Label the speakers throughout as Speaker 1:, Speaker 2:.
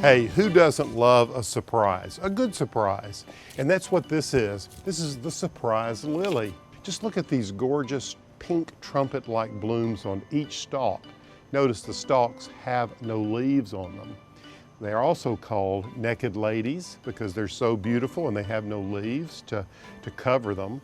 Speaker 1: Hey, who doesn't love a surprise? A good surprise. And that's what this is. This is the surprise lily. Just look at these gorgeous pink trumpet-like blooms on each stalk. Notice the stalks have no leaves on them. They are also called naked ladies because they're so beautiful and they have no leaves to cover them.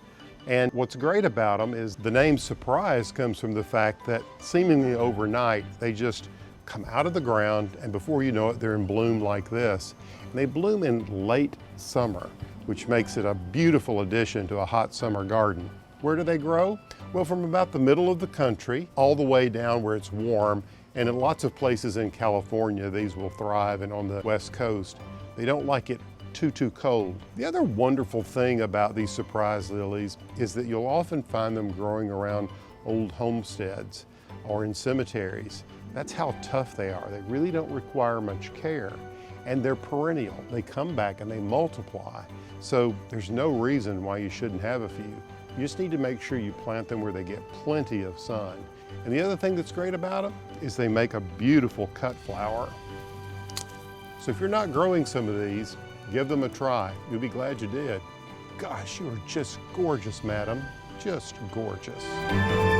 Speaker 1: And what's great about them is the name surprise comes from the fact that seemingly overnight they just come out of the ground, and before you know it, they're in bloom like this. And they bloom in late summer, which makes it a beautiful addition to a hot summer garden. Where do they grow? Well, from about the middle of the country all the way down where it's warm, and in lots of places in California these will thrive, and on the West Coast. They don't like it too cold. The other wonderful thing about these surprise lilies is that you'll often find them growing around old homesteads or in cemeteries. That's how tough they are. They really don't require much care. And they're perennial. They come back and they multiply. So there's no reason why you shouldn't have a few. You just need to make sure you plant them where they get plenty of sun. And the other thing that's great about them is they make a beautiful cut flower. So if you're not growing some of these, give them a try. You'll be glad you did. Gosh, you are just gorgeous, madam. Just gorgeous.